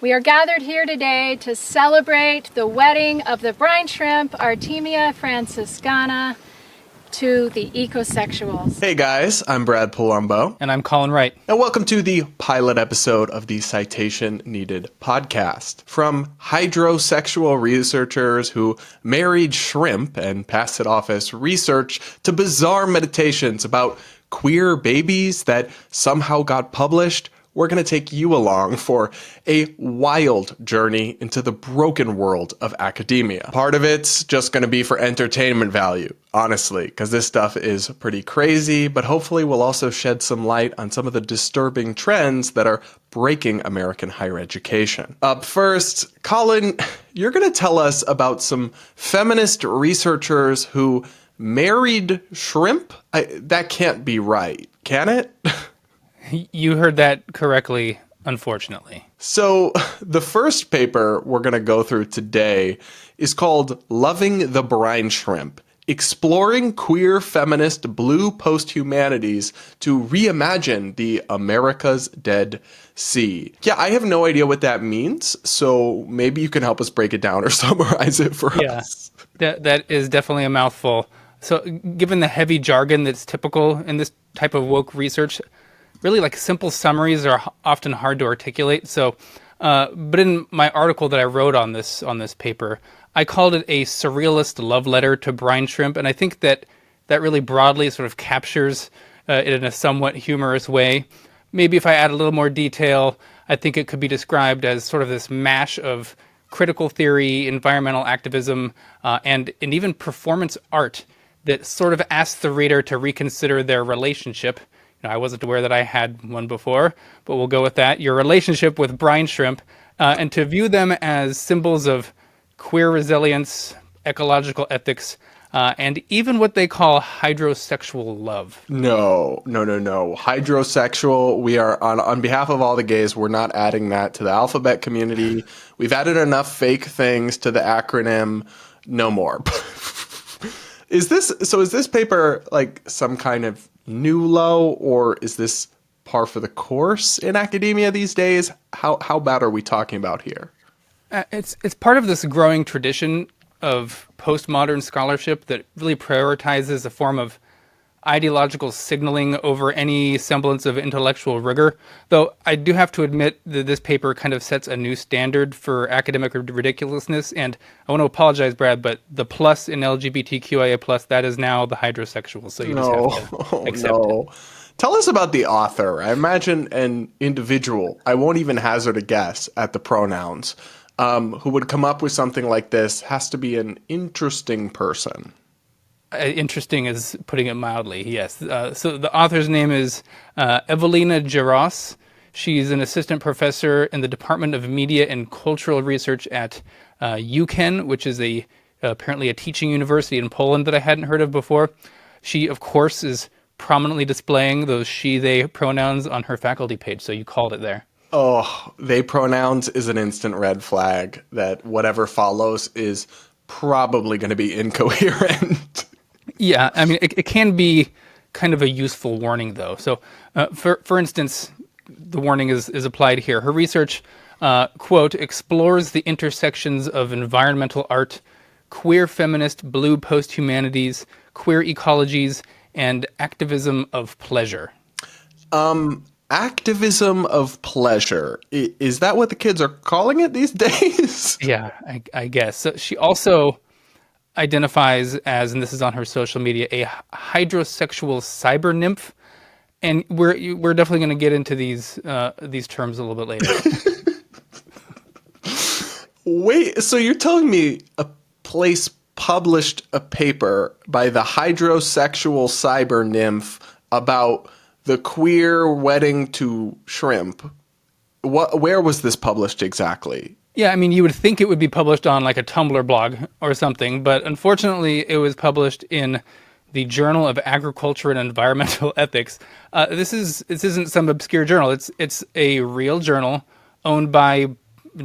We are gathered here today to celebrate the wedding of the brine shrimp, Artemia franciscana, to the ecosexuals. Hey guys, I'm Brad Polumbo. And I'm Colin Wright. And welcome to the pilot episode of the Citation Needed podcast. From hydrosexual researchers who married shrimp and passed it off as research to bizarre meditations about queer babies that somehow got published, we're going to take you along for a wild journey into the broken world of academia. Part of it's just going to be for entertainment value, honestly, because this stuff is pretty crazy, but hopefully we'll also shed some light on some of the disturbing trends that are breaking American higher education. Up first, Colin, you're going to tell us about some feminist researchers who married shrimp? That can't be right, can it? You heard that correctly, unfortunately. So the first paper we're going to go through today is called Loving the Brine Shrimp, Exploring Queer Feminist Blue Post-Humanities to Reimagine the America's Dead Sea. Yeah, I have no idea what that means, so maybe you can help us break it down or summarize it for us. That is definitely a mouthful. So given the heavy jargon that's typical in this type of woke research, really, like, simple summaries are often hard to articulate. So, but in my article that I wrote on this paper, I called it a surrealist love letter to brine shrimp, and I think that really broadly sort of captures it in a somewhat humorous way. Maybe if I add a little more detail, I think it could be described as sort of this mash of critical theory, environmental activism, and even performance art that sort of asks the reader to reconsider their relationship. I wasn't aware that I had one before, but we'll go with that. Your relationship with brine shrimp, and to view them as symbols of queer resilience, ecological ethics, and even what they call hydrosexual love. No. Hydrosexual, we are, on behalf of all the gays, we're not adding that to the alphabet community. We've added enough fake things to the acronym. No more. Is this paper like some kind of new low, or is this par for the course in academia these days? How bad are we talking about here? It's part of this growing tradition of postmodern scholarship that really prioritizes a form of ideological signaling over any semblance of intellectual rigor. Though I do have to admit that this paper kind of sets a new standard for academic ridiculousness. And I want to apologize, Brad, but the plus in LGBTQIA+, that is now the hydrosexual. So you just have to accept it. Tell us about the author. I imagine an individual, I won't even hazard a guess at the pronouns, who would come up with something like this has to be an interesting person. Interesting is putting it mildly, yes. So the author's name is Evelina Jaros. She's an assistant professor in the Department of Media and Cultural Research at UKen, which is apparently a teaching university in Poland that I hadn't heard of before. She, of course, is prominently displaying those she/they pronouns on her faculty page, so you called it there. Oh, they pronouns is an instant red flag that whatever follows is probably going to be incoherent. Yeah, I mean, it can be kind of a useful warning, though. So, for instance, the warning is applied here. Her research, quote, explores the intersections of environmental art, queer feminist blue post-humanities, queer ecologies, and activism of pleasure. Activism of pleasure. Is that what the kids are calling it these days? Yeah, I guess. So she also identifies as, and this is on her social media, a hydrosexual cyber nymph, and we're definitely going to get into these terms a little bit later. Wait, so you're telling me a place published a paper by the hydrosexual cyber nymph about the queer wedding to shrimp? Where was this published exactly? Yeah, I mean, you would think it would be published on like a Tumblr blog or something, but unfortunately it was published in the Journal of Agriculture and Environmental Ethics. This isn't some obscure journal. It's a real journal owned by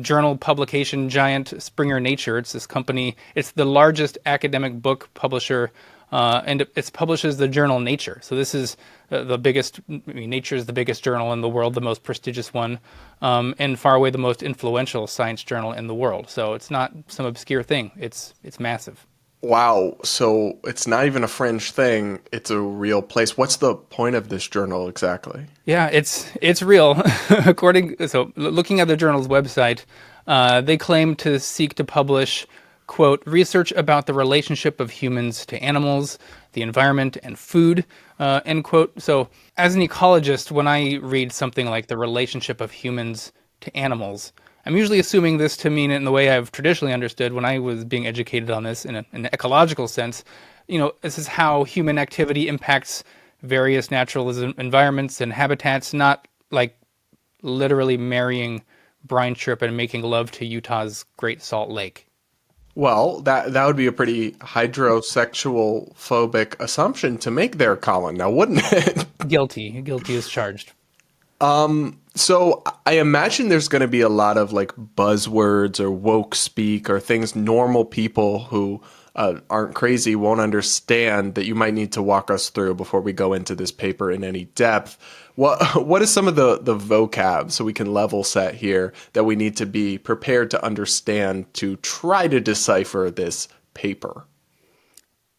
journal publication giant Springer Nature. It's this company. It's the largest academic book publisher and it publishes the journal Nature. So this is the biggest. I mean, Nature is the biggest journal in the world, the most prestigious one, and far away the most influential science journal in the world. So it's not some obscure thing. It's massive. Wow. So it's not even a fringe thing. It's a real place. What's the point of this journal exactly? Yeah, it's real. Looking at the journal's website, they claim to seek to publish, quote, research about the relationship of humans to animals, the environment, and food, end quote. So as an ecologist, when I read something like the relationship of humans to animals, I'm usually assuming this to mean it in the way I've traditionally understood when I was being educated on this in an ecological sense. This is how human activity impacts various natural environments and habitats, not like literally marrying brine shrimp and making love to Utah's Great Salt Lake. Well, that would be a pretty hydrosexual phobic assumption to make there, Colin, now wouldn't it? Guilty as charged. So I imagine there's going to be a lot of like buzzwords or woke speak or things normal people who aren't crazy won't understand that you might need to walk us through before we go into this paper in any depth. What is some of the vocab, so we can level set here, that we need to be prepared to understand to try to decipher this paper?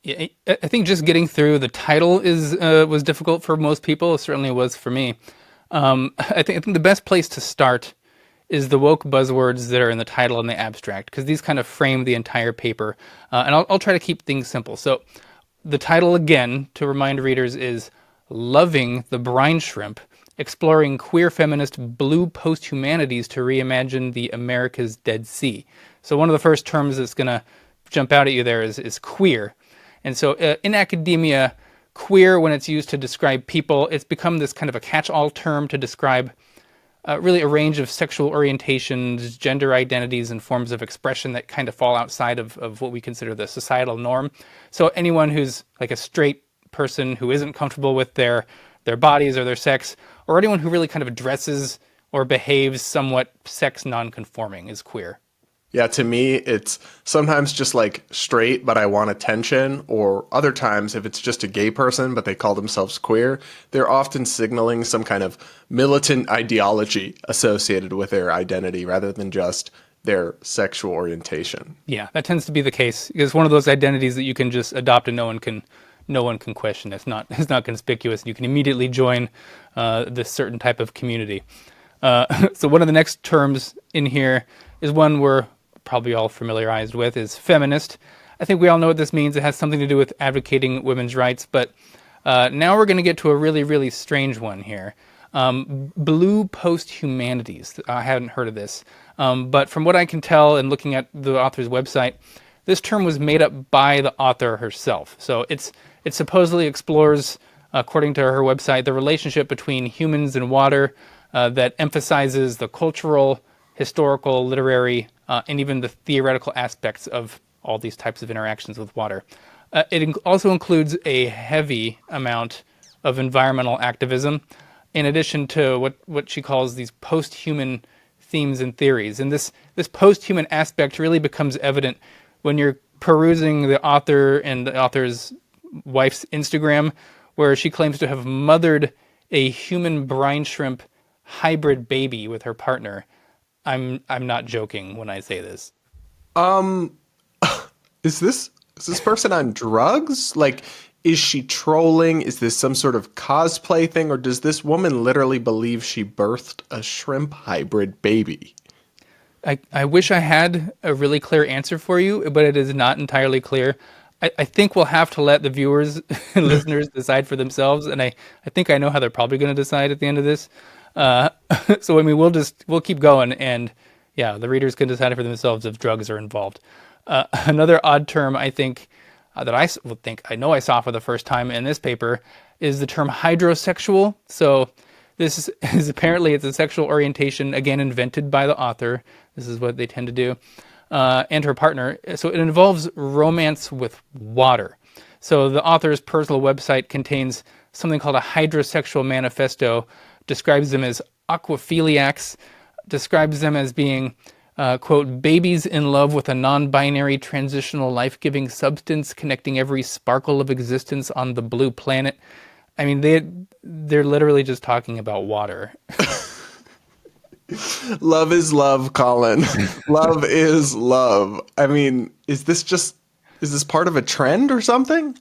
Yeah, I think just getting through the title was difficult for most people. It certainly was for me. I think the best place to start is the woke buzzwords that are in the title and the abstract, because these kind of frame the entire paper. And I'll try to keep things simple. So the title, again, to remind readers, is Loving the Brine Shrimp, Exploring Queer Feminist Blue Post-Humanities to Reimagine the America's Dead Sea. So one of the first terms that's going to jump out at you there is queer. And so in academia, queer, when it's used to describe people, it's become this kind of a catch-all term to describe really a range of sexual orientations, gender identities, and forms of expression that kind of fall outside of what we consider the societal norm. So anyone who's like a straight person who isn't comfortable with their bodies or their sex, or anyone who really kind of dresses or behaves somewhat sex non-conforming is queer. Yeah, to me, it's sometimes just like straight, but I want attention, or other times, if it's just a gay person, but they call themselves queer, they're often signaling some kind of militant ideology associated with their identity rather than just their sexual orientation. Yeah, that tends to be the case. It's one of those identities that you can just adopt and no one can question. It's not conspicuous. You can immediately join this certain type of community. So one of the next terms in here is one we're probably all familiarized with, is feminist. I think we all know what this means. It has something to do with advocating women's rights, but now we're going to get to a really, really strange one here. Blue post-humanities. I hadn't heard of this. But from what I can tell and looking at the author's website, this term was made up by the author herself. So it supposedly explores, according to her website, the relationship between humans and water that emphasizes the cultural, historical, literary, and even the theoretical aspects of all these types of interactions with water. It also includes a heavy amount of environmental activism, in addition to what she calls these post-human themes and theories. And this post-human aspect really becomes evident when you're perusing the author and the author's wife's Instagram, where she claims to have mothered a human brine shrimp hybrid baby with her partner. I'm not joking when I say this. Is this person on drugs? Like, is she trolling? Is this some sort of cosplay thing? Or does this woman literally believe she birthed a shrimp hybrid baby? I wish I had a really clear answer for you, but it is not entirely clear. I think we'll have to let the viewers and listeners decide for themselves, and I think I know how they're probably going to decide at the end of this. So I mean, we'll keep going, and yeah, the readers can decide for themselves if drugs are involved. Another odd term I think that I know I saw for the first time in this paper is the term hydrosexual. So this is apparently it's a sexual orientation, again, invented by the author. This is what they tend to do. And her partner. So it involves romance with water. So the author's personal website contains something called a hydrosexual manifesto, describes them as aquaphiliacs, describes them as being quote, babies in love with a non-binary transitional life-giving substance connecting every sparkle of existence on the blue planet. I mean, they're literally just talking about water. Love is love, Colin. Love is love. I mean, is this part of a trend or something?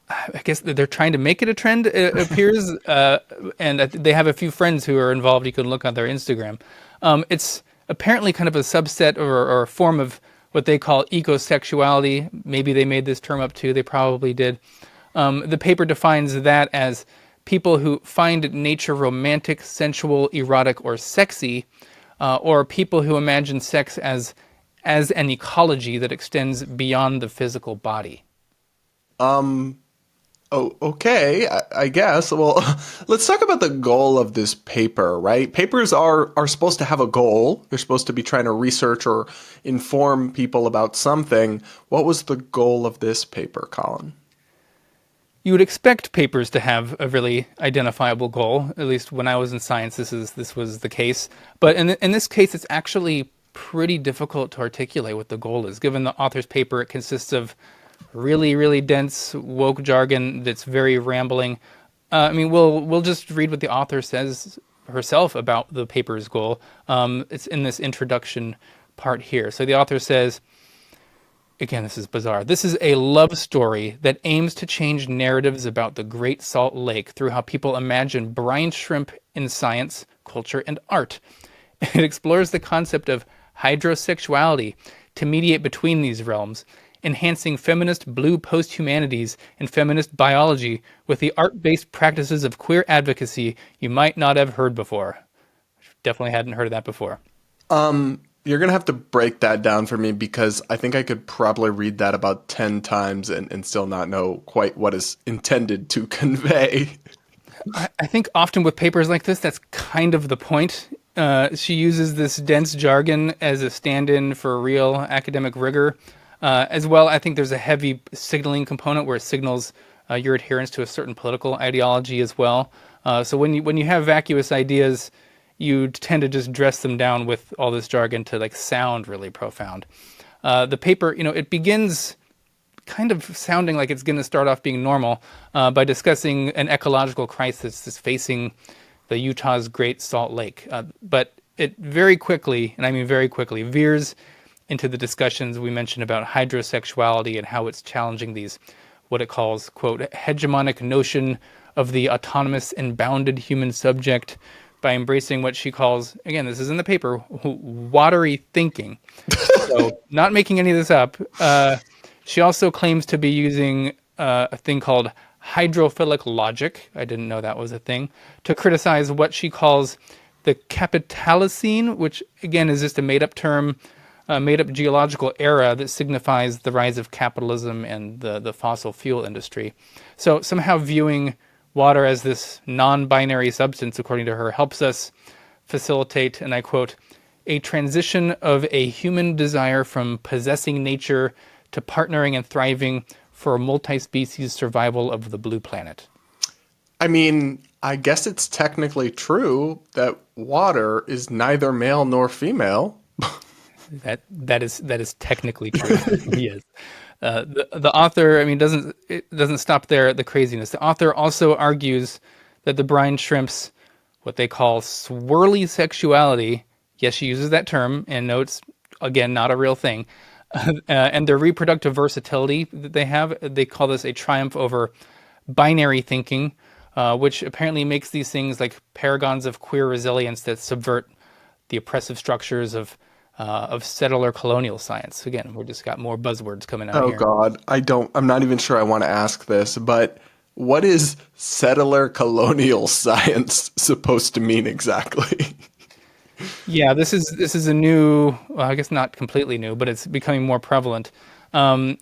I guess they're trying to make it a trend, it appears. And they have a few friends who are involved. You can look on their Instagram. It's apparently kind of a subset or a form of what they call ecosexuality. Maybe they made this term up too. They probably did. The paper defines that as people who find nature romantic, sensual, erotic, or sexy, or people who imagine sex as an ecology that extends beyond the physical body. Oh, okay, I guess. Well, let's talk about the goal of this paper, right? Papers are supposed to have a goal. They're supposed to be trying to research or inform people about something. What was the goal of this paper, Colin? You would expect papers to have a really identifiable goal. At least when I was in science, this was the case. But in this case, it's actually pretty difficult to articulate what the goal is. Given the author's paper, it consists of really, really dense woke jargon that's very rambling. I mean, we'll just read what the author says herself about the paper's goal. It's in this introduction part here. So the author says, again, this is bizarre. This is a love story that aims to change narratives about the Great Salt Lake through how people imagine brine shrimp in science, culture, and art. It explores the concept of hydrosexuality to mediate between these realms, enhancing feminist blue post-humanities and feminist biology with the art-based practices of queer advocacy you might not have heard before. Definitely hadn't heard of that before. You're going to have to break that down for me because I think I could probably read that about 10 times and still not know quite what is intended to convey. I think often with papers like this, that's kind of the point. She uses this dense jargon as a stand-in for real academic rigor. As well, I think there's a heavy signaling component where it signals your adherence to a certain political ideology as well. So when you have vacuous ideas, you tend to just dress them down with all this jargon to like sound really profound. The paper, it begins kind of sounding like it's going to start off being normal by discussing an ecological crisis that's facing the Utah's Great Salt Lake. But it very quickly, and I mean very quickly, veers into the discussions we mentioned about hydrosexuality and how it's challenging these, what it calls, quote, hegemonic notion of the autonomous and bounded human subject by embracing what she calls, again, this is in the paper, watery thinking. So not making any of this up. She also claims to be using a thing called hydrophilic logic, I didn't know that was a thing, to criticize what she calls the Capitalocene, which again is just a made-up term, made-up geological era that signifies the rise of capitalism and the fossil fuel industry. So somehow viewing water as this non-binary substance, according to her, helps us facilitate, and I quote, a transition of a human desire from possessing nature to partnering and thriving for multi-species survival of the blue planet. I mean, I guess it's technically true that water is neither male nor female. That is technically true. Yes. The author, I mean, doesn't stop there at the craziness. The author also argues that the brine shrimp's what they call swirly sexuality, yes, she uses that term, and no, it's again not a real thing, and their reproductive versatility that they have, they call this a triumph over binary thinking, which apparently makes these things like paragons of queer resilience that subvert the oppressive structures of settler colonial science. Again, we just got more buzzwords coming out here. Oh God, I'm not even sure I want to ask this, but what is settler colonial science supposed to mean exactly? Yeah, this is a new, well, I guess not completely new, but it's becoming more prevalent. For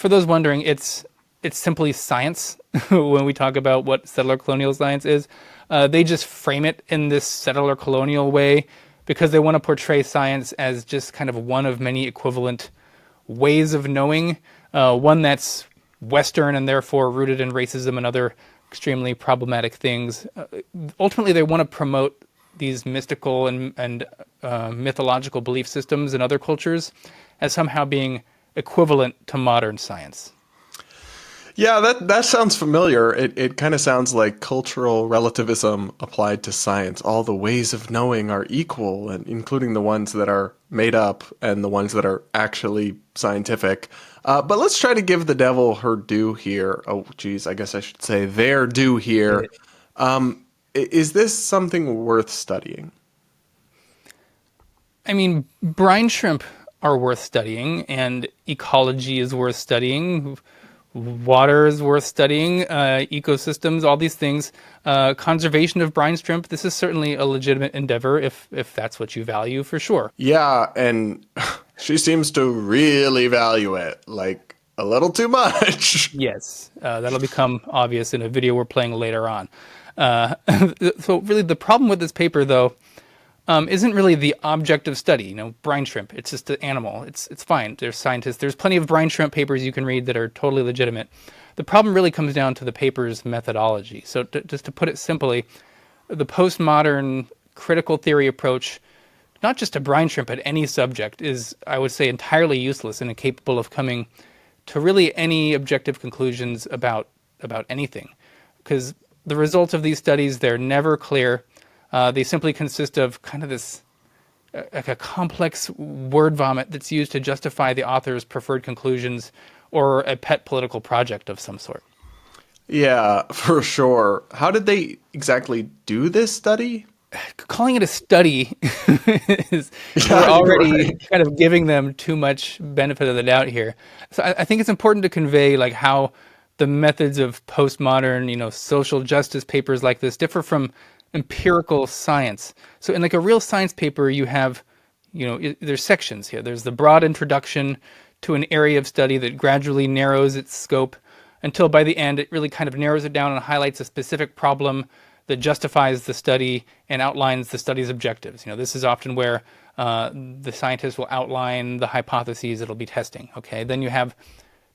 those wondering, it's simply science. When we talk about what settler colonial science is, they just frame it in this settler colonial way because they want to portray science as just kind of one of many equivalent ways of knowing, one that's Western and therefore rooted in racism and other extremely problematic things. Ultimately, they want to promote these mystical and mythological belief systems in other cultures as somehow being equivalent to modern science. Yeah, that sounds familiar. It kind of sounds like cultural relativism applied to science. All the ways of knowing are equal, and including the ones that are made up and the ones that are actually scientific. But let's try to give the devil her due here. Oh, geez, I guess I should say their due here. Is this something worth studying? I mean, brine shrimp are worth studying, and ecology is worth studying. Water is worth studying, ecosystems, all these things. Conservation of brine shrimp, this is certainly a legitimate endeavor if that's what you value, for sure. Yeah, and she seems to really value it, like a little too much. Yes, that'll become obvious in a video we're playing later on. So really the problem with this paper, though, isn't really the object of study. Brine shrimp, it's just an animal. It's fine. There's scientists. There's plenty of brine shrimp papers you can read that are totally legitimate. The problem really comes down to the paper's methodology. So just to put it simply, the postmodern critical theory approach, not just to brine shrimp, but any subject, is, I would say, entirely useless and incapable of coming to really any objective conclusions about anything. Because the results of these studies, they're never clear. They simply consist of kind of this like a complex word vomit that's used to justify the author's preferred conclusions or a pet political project of some sort. Yeah, for sure. How did they exactly do this study? Calling it a study is Yeah, we're already right. kind of giving them too much benefit of the doubt here. So I think it's important to convey like how the methods of postmodern, social justice papers like this differ from empirical science. So in like a real science paper, you have, there's sections here. There's the broad introduction to an area of study that gradually narrows its scope until by the end it really kind of narrows it down and highlights a specific problem that justifies the study and outlines the study's objectives. This is often where the scientist will outline the hypotheses it'll be testing. Okay, then you have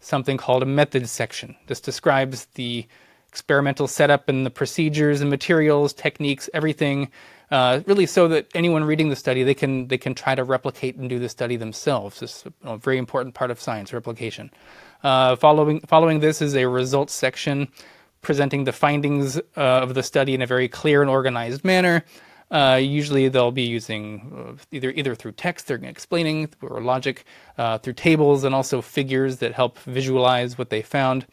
something called a methods section. This describes the experimental setup and the procedures and materials, techniques, everything, really so that anyone reading the study, they can try to replicate and do the study themselves. This is a very important part of science, replication. Following this is a results section presenting the findings of the study in a very clear and organized manner. Usually they'll be using either through text, they're explaining, or logic, through tables and also figures that help visualize what they found.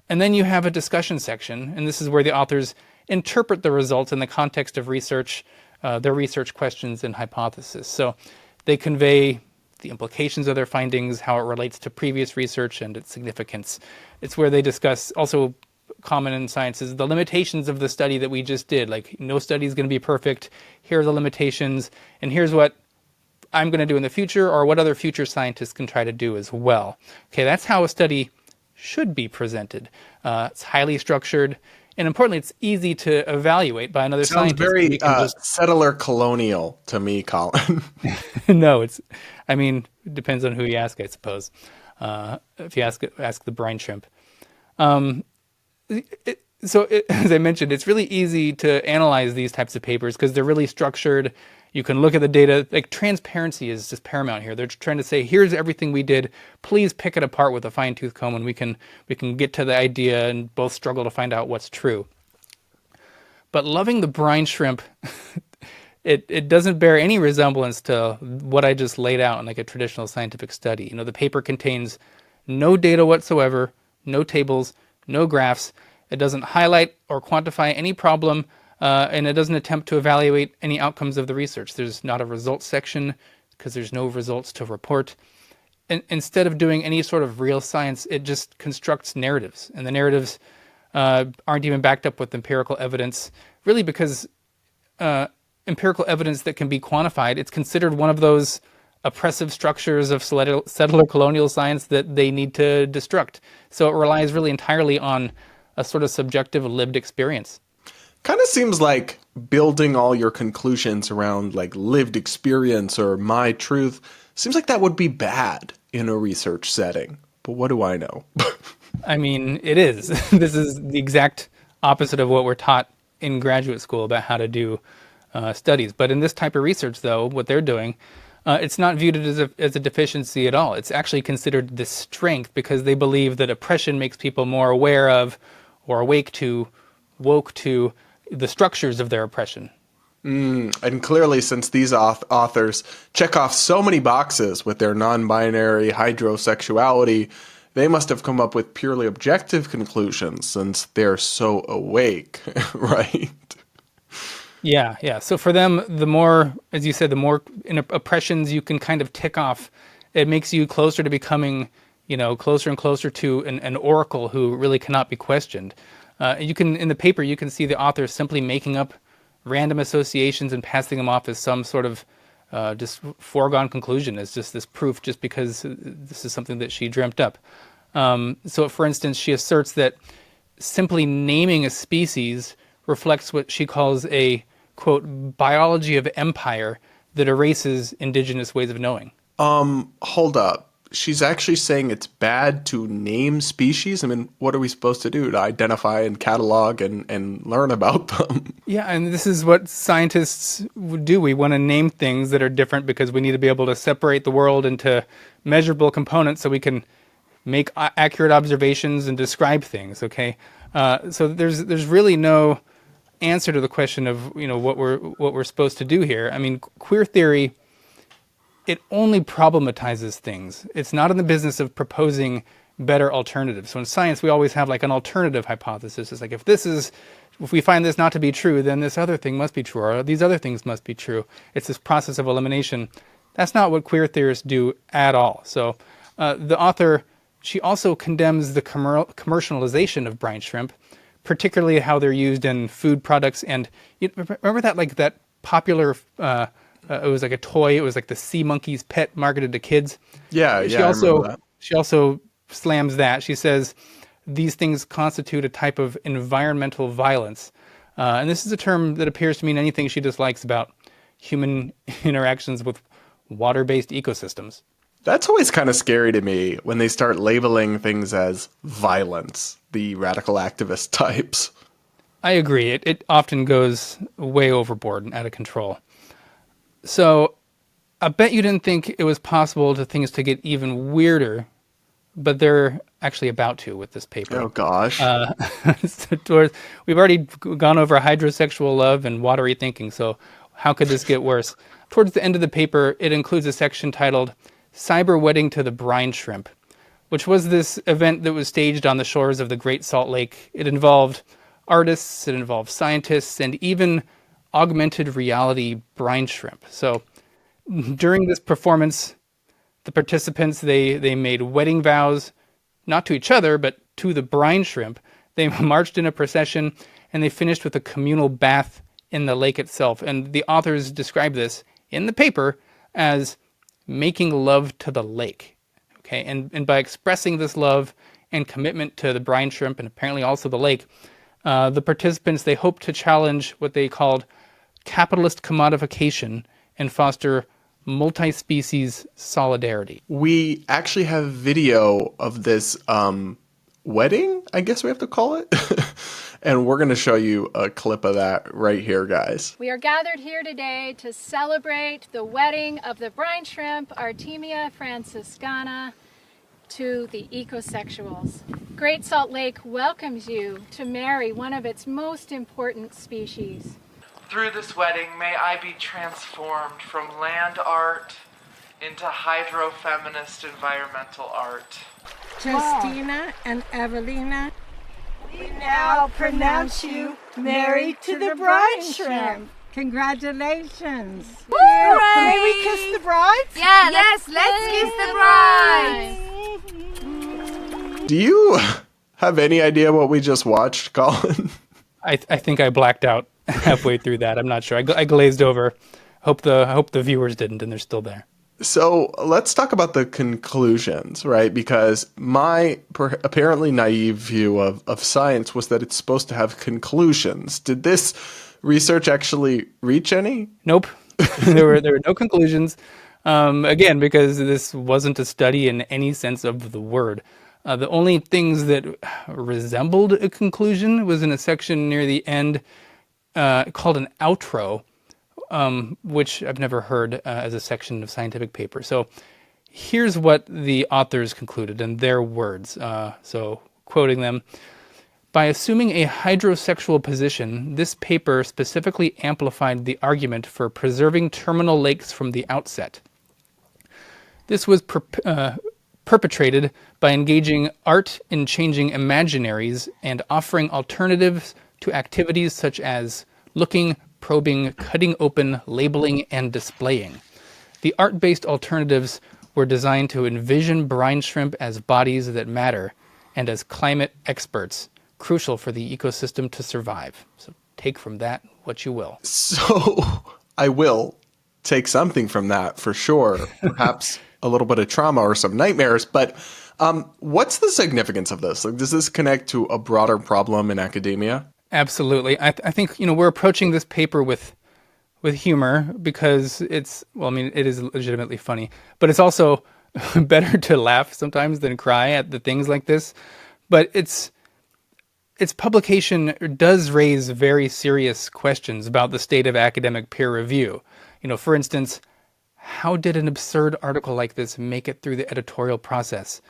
And then you have a discussion section, and this is where the authors interpret the results in the context of research, their research questions and hypotheses. So they convey the implications of their findings, how it relates to previous research and its significance. It's where they discuss, also common in science, is the limitations of the study that we just did. Like, no study is going to be perfect. Here are the limitations, and here's what I'm going to do in the future, or what other future scientists can try to do as well. Okay, that's how a study should be presented. It's highly structured, and importantly, it's easy to evaluate by another Sounds scientist. very settler colonial to me, Colin. No, it depends on who you ask, I suppose. If you ask the brine shrimp. As I mentioned, it's really easy to analyze these types of papers because they're really structured. You can look at the data. Like, transparency is just paramount here. They're trying to say, here's everything we did. Please pick it apart with a fine-tooth comb, and we can get to the idea and both struggle to find out what's true. But loving the brine shrimp, it doesn't bear any resemblance to what I just laid out in like a traditional scientific study. The paper contains no data whatsoever, no tables, no graphs. It doesn't highlight or quantify any problem, and it doesn't attempt to evaluate any outcomes of the research. There's not a results section because there's no results to report. And instead of doing any sort of real science, it just constructs narratives. And the narratives aren't even backed up with empirical evidence, really because empirical evidence that can be quantified, it's considered one of those oppressive structures of settler colonial science that they need to destruct. So it relies really entirely on a sort of subjective lived experience. Kind of seems like building all your conclusions around like lived experience or my truth seems like that would be bad in a research setting. But what do I know? It is. This is the exact opposite of what we're taught in graduate school about how to do studies. But in this type of research, though, what they're doing, it's not viewed as a deficiency at all. It's actually considered this strength because they believe that oppression makes people more aware of or woke to the structures of their oppression. And clearly, since these authors check off so many boxes with their non-binary hydrosexuality, they must have come up with purely objective conclusions since they're so awake, right? Yeah. So for them, the more, as you said, the more oppressions you can kind of tick off, it makes you closer to becoming, closer and closer to an oracle who really cannot be questioned. In the paper, you can see the author simply making up random associations and passing them off as some sort of just foregone conclusion, as just this proof, just because this is something that she dreamt up. So, for instance, she asserts that simply naming a species reflects what she calls a, quote, biology of empire that erases indigenous ways of knowing. Hold up. She's actually saying it's bad to name species? I mean, what are we supposed to do? To identify and catalog and learn about them? Yeah, and this is what scientists do. We want to name things that are different because we need to be able to separate the world into measurable components so we can make accurate observations and describe things, okay? So there's really no answer to the question of, what we're supposed to do here. I mean, queer theory, it only problematizes things. It's not in the business of proposing better alternatives. So in science, we always have like an alternative hypothesis. It's like, if we find this not to be true, then this other thing must be true, or these other things must be true. It's this process of elimination. That's not what queer theorists do at all. So the author, she also condemns the commercialization of brine shrimp, particularly how they're used in food products. And remember that popular it was like a toy. It was like the sea monkey's pet marketed to kids. Yeah, I remember that. She also slams that. She says these things constitute a type of environmental violence. And this is a term that appears to mean anything she dislikes about human interactions with water-based ecosystems. That's always kind of scary to me when they start labeling things as violence, the radical activist types. I agree. It often goes way overboard and out of control. So I bet you didn't think it was possible for things to get even weirder, but they're actually about to with this paper. Oh, gosh. We've already gone over hydrosexual love and watery thinking, so how could this get worse? Towards the end of the paper, it includes a section titled Cyber Wedding to the Brine Shrimp, which was this event that was staged on the shores of the Great Salt Lake. It involved artists, it involved scientists, and even augmented reality brine shrimp. So during this performance, the participants, they made wedding vows, not to each other, but to the brine shrimp. They marched in a procession, and they finished with a communal bath in the lake itself. And the authors describe this in the paper as making love to the lake. Okay, and by expressing this love and commitment to the brine shrimp, and apparently also the lake, the participants, they hope to challenge what they called capitalist commodification and foster multi-species solidarity. We actually have video of this wedding, I guess we have to call it. And we're going to show you a clip of that right here, guys. We are gathered here today to celebrate the wedding of the brine shrimp, Artemia franciscana, to the ecosexuals. Great Salt Lake welcomes you to marry one of its most important species. Through this wedding, may I be transformed from land art into hydro-feminist environmental art. Justina and Evelina, we now pronounce you married to the bride shrimp. Congratulations. Hooray! May we kiss the brides? Yeah, yes, let's kiss the brides. Do you have any idea what we just watched, Colin? I think I blacked out halfway through that. I'm not sure. I glazed over. Hope the viewers didn't, and they're still there. So let's talk about the conclusions, right? Because my apparently naive view of science was that it's supposed to have conclusions. Did this research actually reach any? Nope. there were no conclusions. Again, because this wasn't a study in any sense of the word. The only things that resembled a conclusion was in a section near the end called an outro, which I've never heard as a section of scientific paper. So here's what the authors concluded in their words. So quoting them, by assuming a hydrosexual position, this paper specifically amplified the argument for preserving terminal lakes from the outset. This was perpetrated by engaging art in changing imaginaries and offering alternatives to activities such as looking, probing, cutting open, labeling, and displaying. The art-based alternatives were designed to envision brine shrimp as bodies that matter and as climate experts, crucial for the ecosystem to survive. So take from that what you will. So I will take something from that for sure. Perhaps a little bit of trauma or some nightmares, but what's the significance of this? Like, does this connect to a broader problem in academia? Absolutely. I think, we're approaching this paper with humor because it is legitimately funny, but it's also better to laugh sometimes than cry at the things like this. But its publication does raise very serious questions about the state of academic peer review. For instance, how did an absurd article like this make it through the editorial process?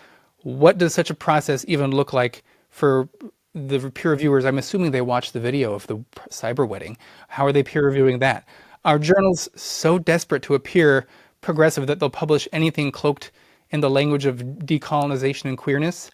What does such a process even look like for the peer reviewers? I'm assuming they watched the video of the cyber wedding. How are they peer reviewing that? Are journals so desperate to appear progressive that they'll publish anything cloaked in the language of decolonization and queerness?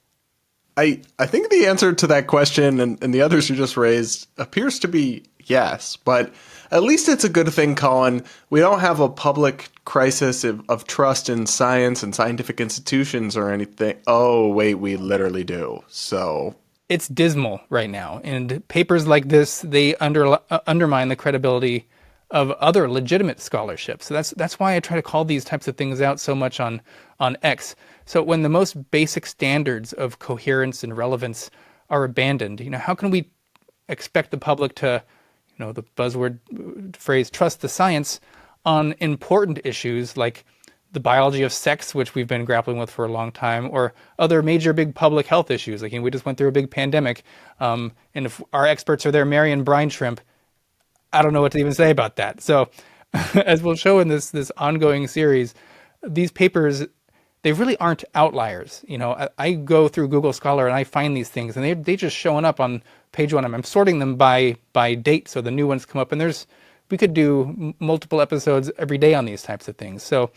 I think the answer to that question and the others you just raised appears to be yes, but at least it's a good thing, Colin. We don't have a public crisis of trust in science and scientific institutions or anything. Oh, wait, we literally do. So it's dismal right now. And papers like this, they undermine the credibility of other legitimate scholarship. So that's why I try to call these types of things out so much on X. So when the most basic standards of coherence and relevance are abandoned, how can we expect the public to, the buzzword phrase, trust the science on important issues like the biology of sex, which we've been grappling with for a long time, or other major big public health issues. Like, we just went through a big pandemic. And if our experts are there marrying brine shrimp, I don't know what to even say about that. So as we'll show in this ongoing series, these papers, they really aren't outliers. I go through Google Scholar and I find these things and they just showing up on page one. I'm sorting them by date so the new ones come up, and we could do multiple episodes every day on these types of things. So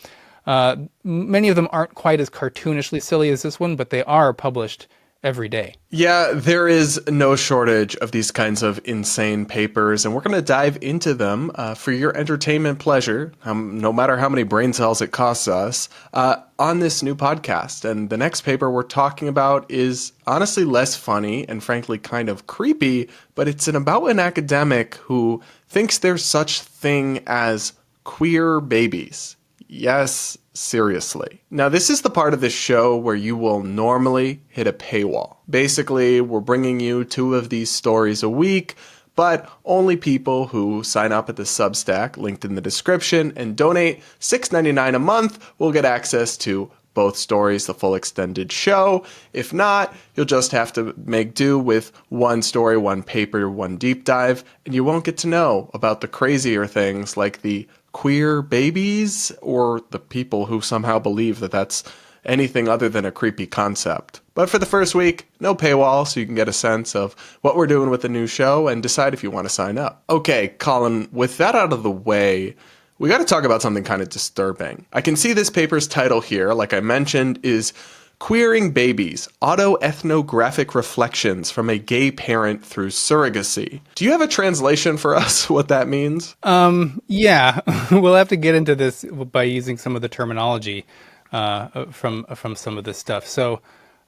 many of them aren't quite as cartoonishly silly as this one, but they are published every day. Yeah, there is no shortage of these kinds of insane papers, and we're going to dive into them for your entertainment pleasure, no matter how many brain cells it costs us, on this new podcast. And the next paper we're talking about is honestly less funny and frankly kind of creepy, but it's about an academic who thinks there's such thing as queer babies. Yes, seriously. Now, this is the part of the show where you will normally hit a paywall. Basically, we're bringing you 2 of these stories a week, but only people who sign up at the Substack, linked in the description, and donate $6.99 a month will get access to both stories, the full extended show. If not, you'll just have to make do with 1 story, 1 paper, 1 deep dive, and you won't get to know about the crazier things like the queer babies or the people who somehow believe that that's anything other than a creepy concept. But for the first week, no paywall, so you can get a sense of what we're doing with the new show and decide if you want to sign up. Okay, Colin, with that out of the way, we got to talk about something kind of disturbing. I can see this paper's title here, like I mentioned, is Queering Babies, Autoethnographic Reflections from a Gay Parent Through Surrogacy. Do you have a translation for us what that means? Yeah, we'll have to get into this by using some of the terminology from some of this stuff. So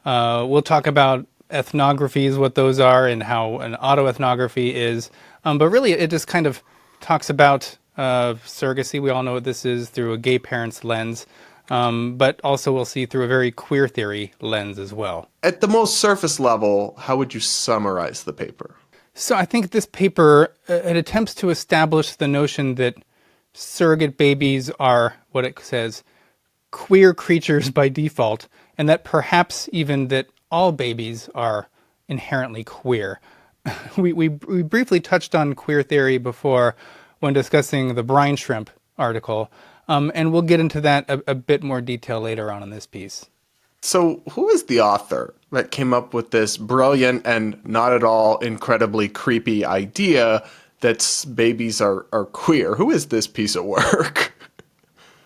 we'll talk about ethnographies, what those are, and how an autoethnography is. But really, it just kind of talks about surrogacy. We all know what this is through a gay parent's lens. But also we'll see through a very queer theory lens as well. At the most surface level, how would you summarize the paper? So I think this paper, it attempts to establish the notion that surrogate babies are, what it says, queer creatures by default, and that perhaps even that all babies are inherently queer. We briefly touched on queer theory before when discussing the brine shrimp article. And we'll get into that a bit more detail later on in this piece. So who is the author that came up with this brilliant and not at all incredibly creepy idea that babies are queer? Who is this piece of work?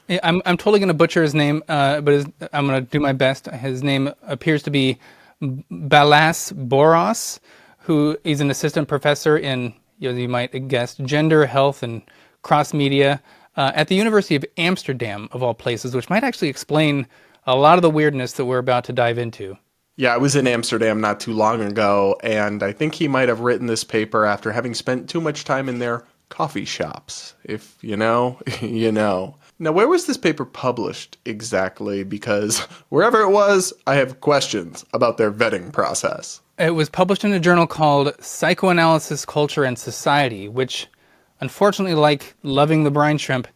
Yeah, I'm totally going to butcher his name, but I'm going to do my best. His name appears to be Balas Boros, who is an assistant professor in, you might guess, gender, health, and cross-media at the University of Amsterdam, of all places, which might actually explain a lot of the weirdness that we're about to dive into. Yeah, I was in Amsterdam not too long ago, and I think he might have written this paper after having spent too much time in their coffee shops. If you know, you know. Now, where was this paper published exactly? Because wherever it was, I have questions about their vetting process. It was published in a journal called Psychoanalysis, Culture, and Society, which, unfortunately, like Loving the Brine Shrimp,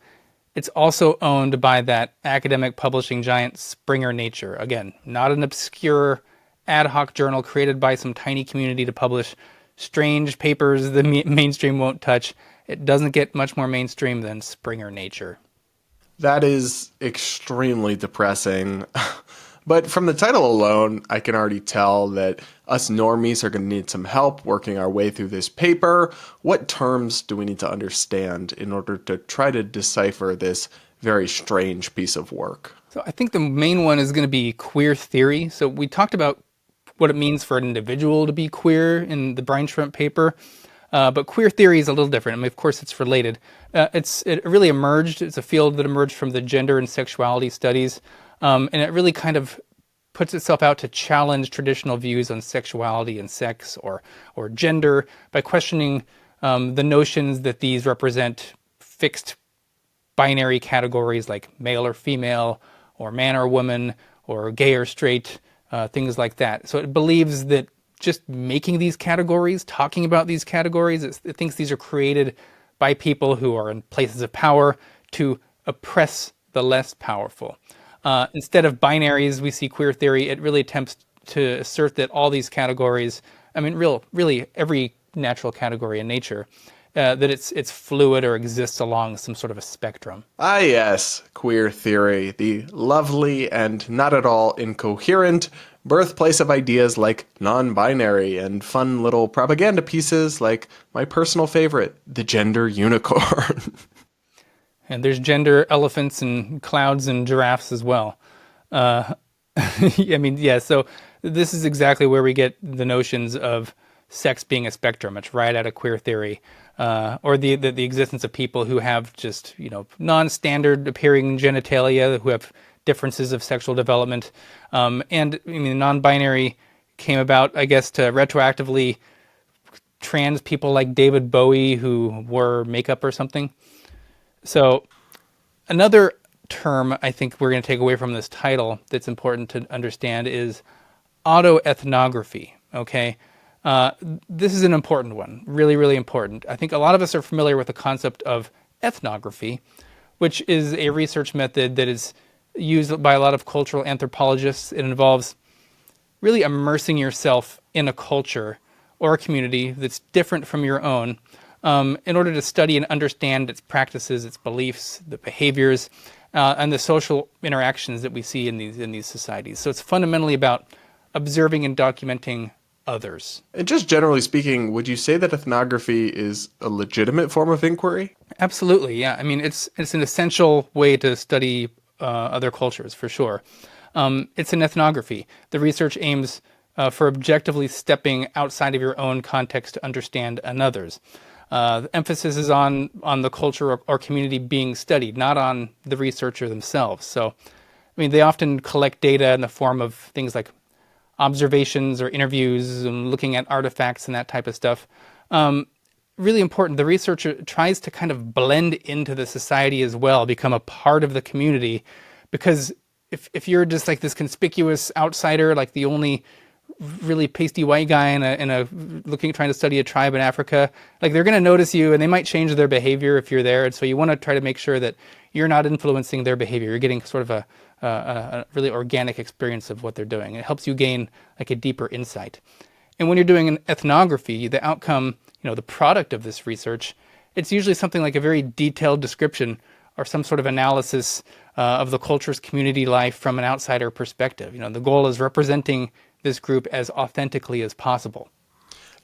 it's also owned by that academic publishing giant Springer Nature. Again, not an obscure ad hoc journal created by some tiny community to publish strange papers the mainstream won't touch. It doesn't get much more mainstream than Springer Nature. That is extremely depressing. But from the title alone, I can already tell that us normies are going to need some help working our way through this paper. What terms do we need to understand in order to try to decipher this very strange piece of work? So I think the main one is going to be queer theory. So we talked about what it means for an individual to be queer in the Brine Shrimp paper. But queer theory is a little different. I mean, of course, it's related. It really emerged. It's a field that emerged from the gender and sexuality studies. And it really kind of puts itself out to challenge traditional views on sexuality and sex or gender by questioning the notions that these represent fixed binary categories like male or female or man or woman or gay or straight, things like that. So it believes that just making these categories, talking about these categories, it thinks these are created by people who are in places of power to oppress the less powerful. Instead of binaries, we see queer theory. It really attempts to assert that all these categories, I mean, really every natural category in nature, that it's fluid or exists along some sort of a spectrum. Ah, yes, queer theory, the lovely and not at all incoherent birthplace of ideas like non-binary and fun little propaganda pieces like my personal favorite, the gender unicorn. And there's gender elephants and clouds and giraffes as well. I mean, yeah, so this is exactly where we get the notions of sex being a spectrum. It's right out of queer theory. Or the existence of people who have just, non-standard appearing genitalia, who have differences of sexual development. And I mean, non-binary came about, I guess, to retroactively trans people like David Bowie who wore makeup or something. So another term I think we're going to take away from this title that's important to understand is autoethnography, okay? This is an important one, really, really important. I think a lot of us are familiar with the concept of ethnography, which is a research method that is used by a lot of cultural anthropologists. It involves really immersing yourself in a culture or a community that's different from your own in order to study and understand its practices, its beliefs, the behaviors, and the social interactions that we see in these societies. So it's fundamentally about observing and documenting others. And just generally speaking, would you say that ethnography is a legitimate form of inquiry? Absolutely, yeah. I mean, it's an essential way to study other cultures, for sure. It's an ethnography. The research aims for objectively stepping outside of your own context to understand another's. The emphasis is on the culture or community being studied, not on the researcher themselves. So, I mean, they often collect data in the form of things like observations or interviews and looking at artifacts and that type of stuff. Really important, the researcher tries to kind of blend into the society as well, become a part of the community, because if you're just like this conspicuous outsider, like the only really pasty white guy in a trying to study a tribe in Africa, like they're going to notice you and they might change their behavior if you're there. And so you want to try to make sure that you're not influencing their behavior. You're getting sort of a really organic experience of what they're doing. It helps you gain like a deeper insight. And when you're doing an ethnography, the outcome, the product of this research it's usually something like a very detailed description or some sort of analysis of the culture's community life from an outsider perspective. The goal is representing this group as authentically as possible.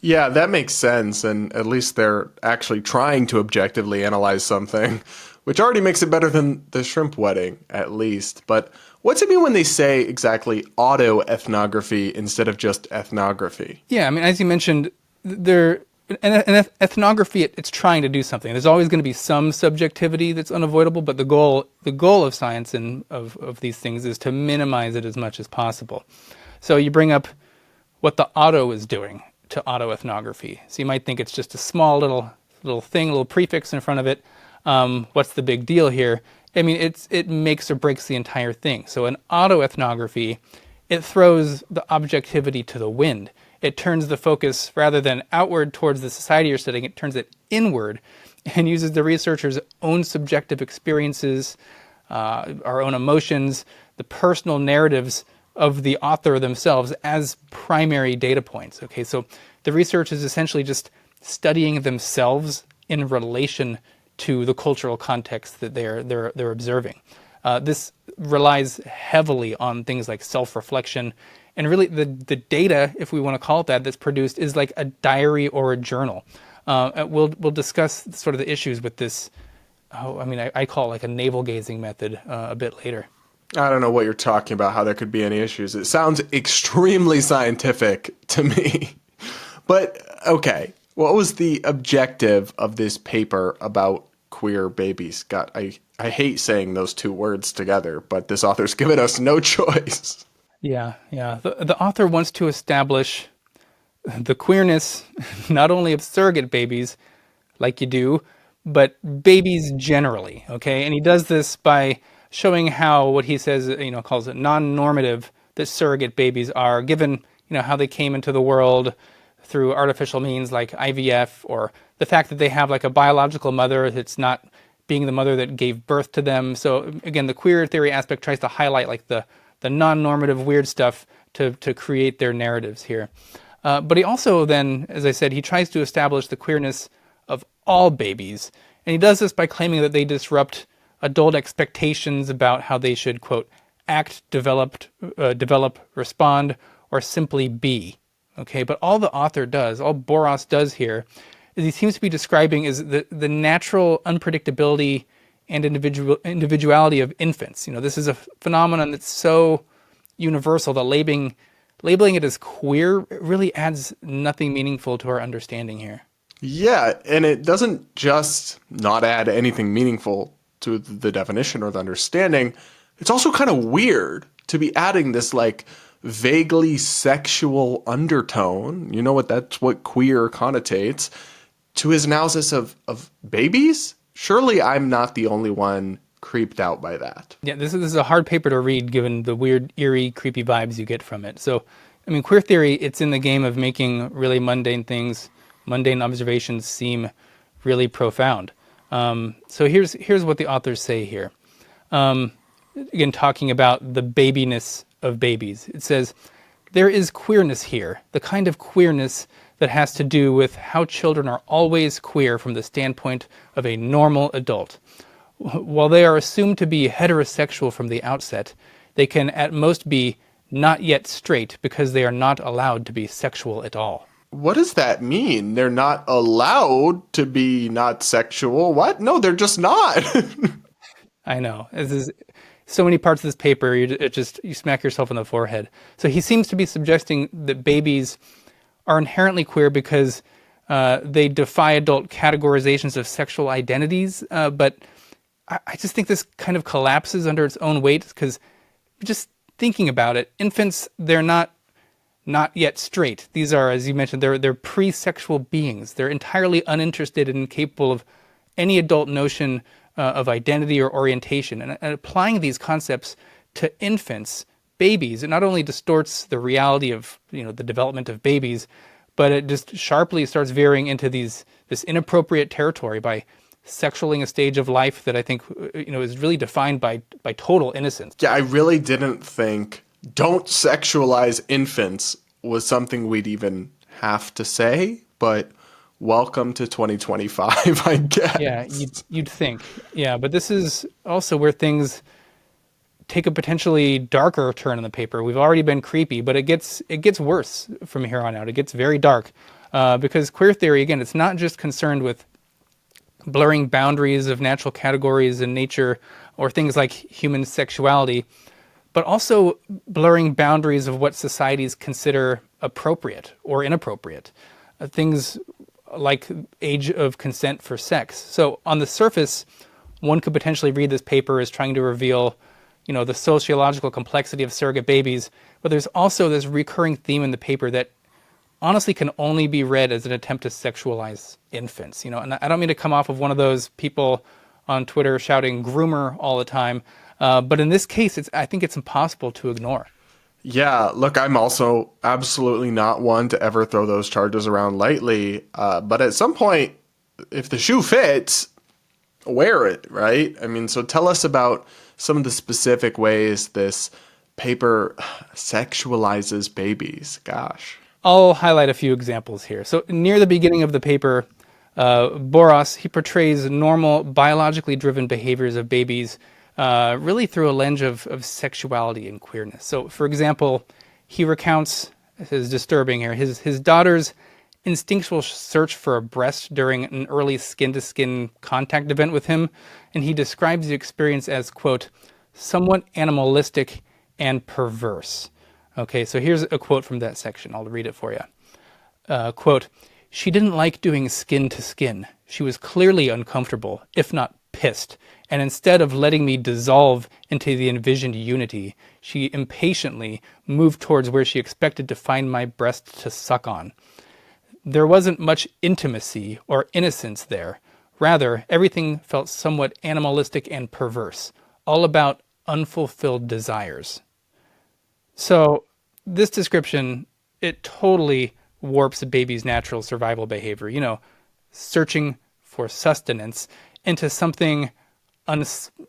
Yeah, that makes sense. And at least they're actually trying to objectively analyze something, which already makes it better than the shrimp wedding, at least. But what's it mean when they say exactly autoethnography instead of just ethnography? Yeah, I mean, as you mentioned, an ethnography, it's trying to do something. There's always going to be some subjectivity that's unavoidable, but the goal of science and of these things is to minimize it as much as possible. So you bring up what the auto is doing to autoethnography. So you might think it's just a small little thing, a little prefix in front of it. What's the big deal here? I mean, it makes or breaks the entire thing. So in autoethnography, it throws the objectivity to the wind. It turns the focus, rather than outward towards the society you're studying, it turns it inward and uses the researcher's own subjective experiences, our own emotions, the personal narratives of the author themselves as primary data points. Okay, so the research is essentially just studying themselves in relation to the cultural context that they're observing. This relies heavily on things like self-reflection, and really the data, if we want to call it that, that's produced is like a diary or a journal. We'll discuss sort of the issues with this. I call it like a navel-gazing method a bit later. I don't know what you're talking about, how there could be any issues. It sounds extremely scientific to me. But, okay, what was the objective of this paper about queer babies? God, I hate saying those two words together, but this author's given us no choice. Yeah. The author wants to establish the queerness not only of surrogate babies, like you do, but babies generally, okay? And he does this by showing how what he says, calls it non-normative that surrogate babies are, given, how they came into the world through artificial means like IVF, or the fact that they have like a biological mother that's not being the mother that gave birth to them. So again, the queer theory aspect tries to highlight like the non-normative weird stuff to create their narratives here. But he also then, as I said, he tries to establish the queerness of all babies. And he does this by claiming that they disrupt adult expectations about how they should, quote, act, develop, respond, or simply be. Okay, but all the author does, all Boros does here, is he seems to be describing is the natural unpredictability and individuality of infants. This is a phenomenon that's so universal that labeling it as queer really adds nothing meaningful to our understanding here. Yeah, and it doesn't just not add anything meaningful to the definition or the understanding. It's also kind of weird to be adding this like vaguely sexual undertone, that's what queer connotates, to his analysis of babies. Surely I'm not the only one creeped out by that. Yeah, this is a hard paper to read given the weird, eerie, creepy vibes you get from it. So, queer theory, it's in the game of making really mundane observations seem really profound. So here's what the authors say here. Again, talking about the babiness of babies. It says, there is queerness here, the kind of queerness that has to do with how children are always queer from the standpoint of a normal adult. While they are assumed to be heterosexual from the outset, they can at most be not yet straight because they are not allowed to be sexual at all. What does that mean? They're not allowed to be not sexual? What? No, they're just not. I know. This is so many parts of this paper, you smack yourself on the forehead. So he seems to be suggesting that babies are inherently queer because they defy adult categorizations of sexual identities. But I just think this kind of collapses under its own weight because just thinking about it, infants, they're not yet straight. These are, as you mentioned, they're pre-sexual beings. They're entirely uninterested and incapable of any adult notion of identity or orientation. And applying these concepts to infants, babies, it not only distorts the reality of the development of babies, but it just sharply starts veering into this inappropriate territory by sexualing a stage of life that I think is really defined by total innocence. Yeah, I really didn't think don't sexualize infants was something we'd even have to say, but welcome to 2025, I guess. Yeah, you'd think. Yeah, but this is also where things take a potentially darker turn in the paper. We've already been creepy, but it gets worse from here on out. It gets very dark because queer theory, again, it's not just concerned with blurring boundaries of natural categories in nature or things like human sexuality, but also blurring boundaries of what societies consider appropriate or inappropriate. Things like age of consent for sex. So on the surface, one could potentially read this paper as trying to reveal, the sociological complexity of surrogate babies, but there's also this recurring theme in the paper that honestly can only be read as an attempt to sexualize infants. And I don't mean to come off of one of those people on Twitter shouting groomer all the time, but in this case, I think it's impossible to ignore. Yeah, look, I'm also absolutely not one to ever throw those charges around lightly. But at some point, if the shoe fits, wear it, right? I mean, so tell us about some of the specific ways this paper sexualizes babies. Gosh. I'll highlight a few examples here. So near the beginning of the paper, Boras, he portrays normal, biologically driven behaviors of babies really through a lens of sexuality and queerness. So, for example, he recounts, this is disturbing here, his daughter's instinctual search for a breast during an early skin-to-skin contact event with him, and he describes the experience as, quote, somewhat animalistic and perverse. Okay, so here's a quote from that section. I'll read it for you. Quote, she didn't like doing skin-to-skin. She was clearly uncomfortable, if not pissed, and instead of letting me dissolve into the envisioned unity, she impatiently moved towards where she expected to find my breast to suck on. There wasn't much intimacy or innocence there. Rather, everything felt somewhat animalistic and perverse, all about unfulfilled desires. So this description, it totally warps a baby's natural survival behavior, searching for sustenance into something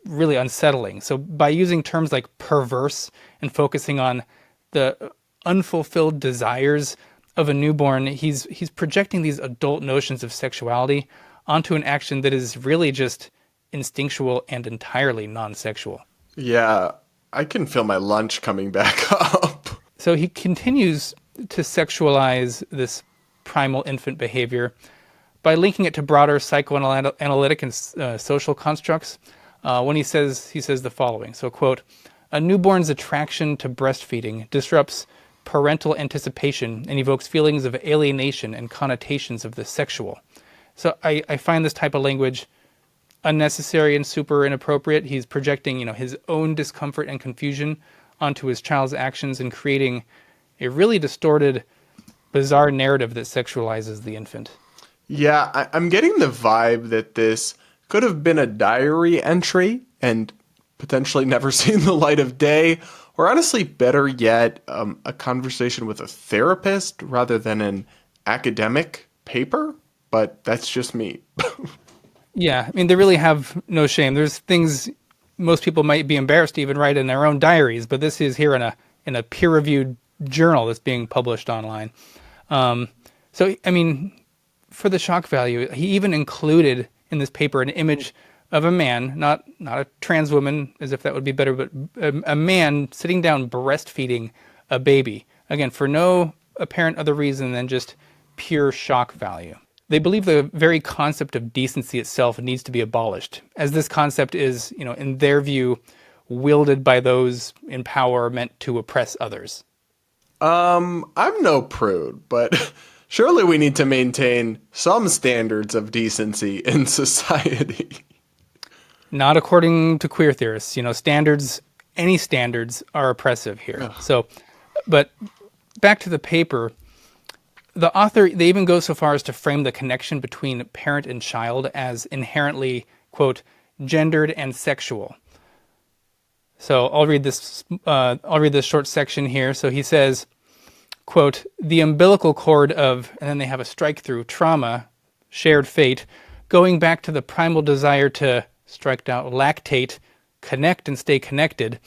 really unsettling. So by using terms like perverse and focusing on the unfulfilled desires of a newborn, he's projecting these adult notions of sexuality onto an action that is really just instinctual and entirely non-sexual. Yeah, I can feel my lunch coming back up. So he continues to sexualize this primal infant behavior by linking it to broader psychoanalytic and social constructs. When he says the following, so quote, a newborn's attraction to breastfeeding disrupts parental anticipation and evokes feelings of alienation and connotations of the sexual. So I find this type of language unnecessary and super inappropriate. He's projecting, his own discomfort and confusion onto his child's actions and creating a really distorted, bizarre narrative that sexualizes the infant. Yeah, I'm getting the vibe that this could have been a diary entry and potentially never seen the light of day, or honestly, better yet, a conversation with a therapist rather than an academic paper. But that's just me. Yeah, I mean, they really have no shame. There's things most people might be embarrassed to even write in their own diaries, but this is here in a peer-reviewed journal that's being published online. So, I mean, for the shock value, he even included in this paper an image of a man, not a trans woman, as if that would be better, but a man sitting down breastfeeding a baby. Again, for no apparent other reason than just pure shock value. They believe the very concept of decency itself needs to be abolished, as this concept is, in their view, wielded by those in power meant to oppress others. I'm no prude, but surely we need to maintain some standards of decency in society. Not according to queer theorists. Any standards are oppressive here. Ugh. So, but back to the paper, the author, they even go so far as to frame the connection between parent and child as inherently, quote, gendered and sexual. So I'll read this short section here. So he says, quote, the umbilical cord of, and then they have a strike through, trauma, shared fate, going back to the primal desire to, striked out, lactate, connect and stay connected,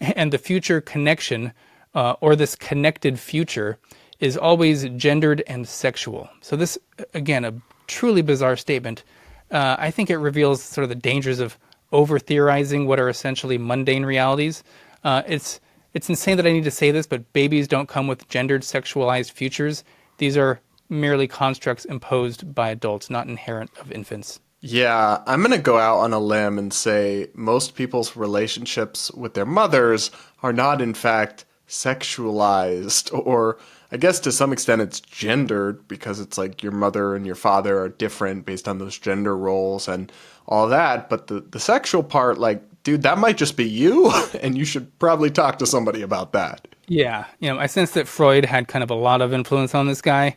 and the future connection, or this connected future, is always gendered and sexual. So this, again, a truly bizarre statement. I think it reveals sort of the dangers of over-theorizing what are essentially mundane realities. It's insane that I need to say this, but babies don't come with gendered, sexualized futures. These are merely constructs imposed by adults, not inherent of infants. Yeah, I'm going to go out on a limb and say most people's relationships with their mothers are not, in fact, sexualized, or I guess to some extent it's gendered because it's like your mother and your father are different based on those gender roles and all that. But the sexual part, like, dude, that might just be you, and you should probably talk to somebody about that. Yeah, I sense that Freud had kind of a lot of influence on this guy.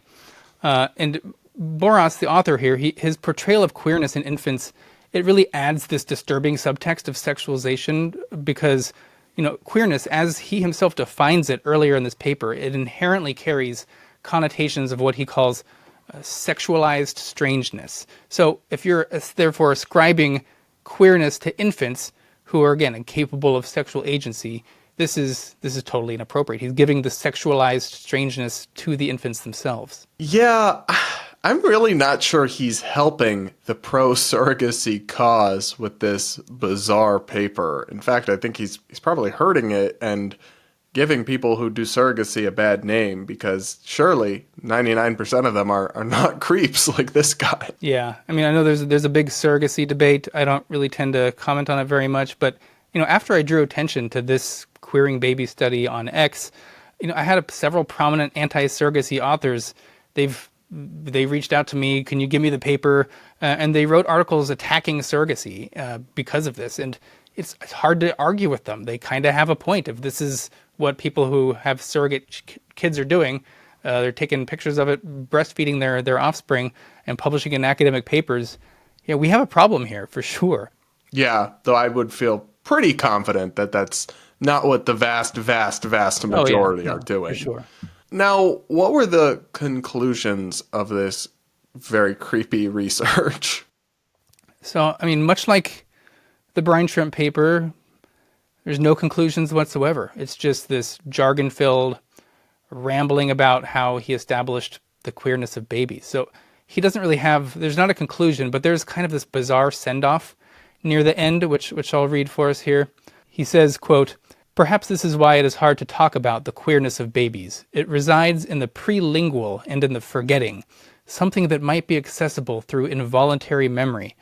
And Boras, the author here, his portrayal of queerness in infants, it really adds this disturbing subtext of sexualization because, queerness, as he himself defines it earlier in this paper, it inherently carries connotations of what he calls sexualized strangeness. So if you're therefore ascribing queerness to infants who are, again, incapable of sexual agency, this is totally inappropriate. He's giving the sexualized strangeness to the infants themselves. Yeah, I'm really not sure he's helping the pro-surrogacy cause with this bizarre paper. In fact, I think he's probably hurting it and giving people who do surrogacy a bad name because surely 99% of them are not creeps like this guy. Yeah, I mean, I know there's a big surrogacy debate. I don't really tend to comment on it very much, but after I drew attention to this queering baby study on X, I had several prominent anti-surrogacy authors. They reached out to me, can you give me the paper? And they wrote articles attacking surrogacy because of this. And it's hard to argue with them. They kind of have a point. If this is what people who have surrogate kids are doing, they're taking pictures of it, breastfeeding their offspring, and publishing in academic papers. Yeah, we have a problem here for sure. Yeah, though I would feel pretty confident that that's not what the vast majority are doing. For sure. Now, what were the conclusions of this very creepy research? So, I mean, much like the brine shrimp paper, there's no conclusions whatsoever. It's just this jargon-filled rambling about how he established the queerness of babies. So he doesn't really there's not a conclusion, but there's kind of this bizarre send-off near the end, which I'll read for us here. He says, quote, "Perhaps this is why it is hard to talk about the queerness of babies. It resides in the prelingual and in the forgetting, something that might be accessible through involuntary memory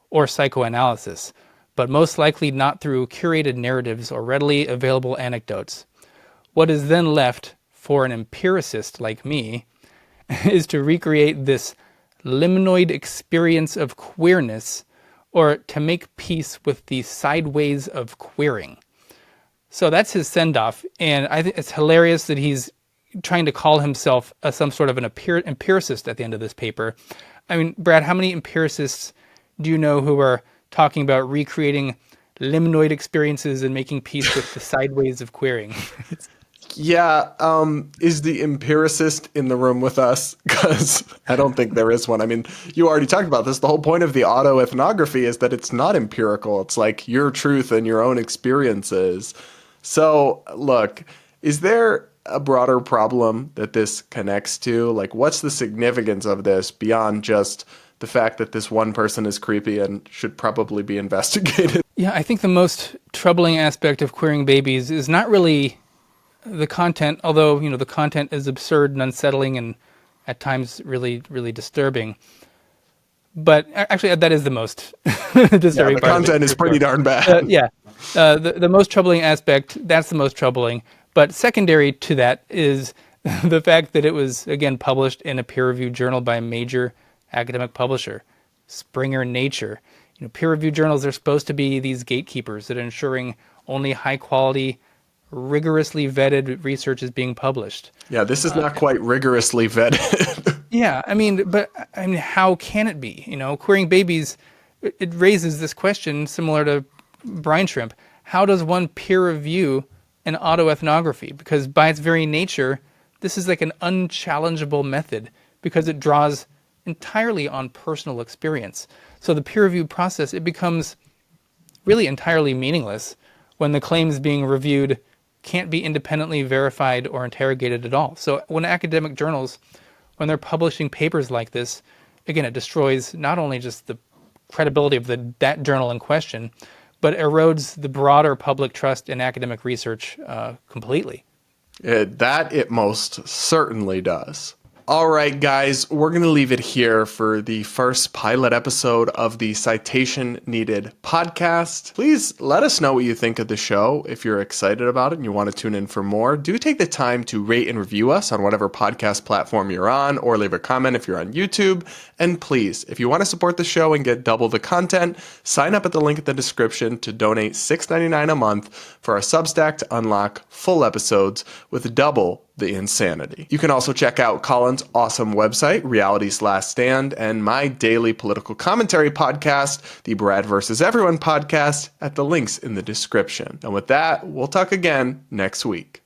or psychoanalysis, but most likely not through curated narratives or readily available anecdotes. What is then left for an empiricist like me is to recreate this limnoid experience of queerness or to make peace with the sideways of queering." So that's his send-off, and I think it's hilarious that he's trying to call himself some sort of an empiricist at the end of this paper. I mean, Brad, how many empiricists do you know who are talking about recreating limnoid experiences and making peace with the sideways of queering? Yeah, is the empiricist in the room with us? Because I don't think there is one. I mean, you already talked about this. The whole point of the autoethnography is that it's not empirical. It's like your truth and your own experiences. So, look, is there a broader problem that this connects to? Like, what's the significance of this beyond just the fact that this one person is creepy and should probably be investigated? Yeah, I think the most troubling aspect of queering babies is not really the content, although, the content is absurd and unsettling and at times really, really disturbing. But actually, that is the most disturbing the part. Content is pretty darn bad. The most troubling aspect, that's the most troubling. But secondary to that is the fact that it was, again, published in a peer-reviewed journal by a major academic publisher, Springer Nature. Peer-reviewed journals are supposed to be these gatekeepers that are ensuring only high-quality, rigorously vetted research is being published. Yeah, this is not quite rigorously vetted. Yeah, but how can it be? Queering babies, it raises this question similar to brine shrimp. How does one peer review an autoethnography? Because by its very nature, this is like an unchallengeable method because it draws entirely on personal experience. So the peer review process, it becomes really entirely meaningless when the claims being reviewed can't be independently verified or interrogated at all. So when academic journals, when they're publishing papers like this, again, it destroys not only just the credibility of that journal in question, but erodes the broader public trust in academic research completely. It most certainly does. All right, guys, we're going to leave it here for the first pilot episode of the Citation Needed podcast. Please let us know what you think of the show. If you're excited about it and you want to tune in for more, do take the time to rate and review us on whatever podcast platform you're on, or leave a comment if you're on YouTube. And please, if you want to support the show and get double the content, sign up at the link in the description to donate $6.99 a month for our Substack to unlock full episodes with double the insanity. You can also check out Colin's awesome website, Reality's Last Stand, and my daily political commentary podcast, the Brad vs. Everyone podcast, at the links in the description. And with that, we'll talk again next week.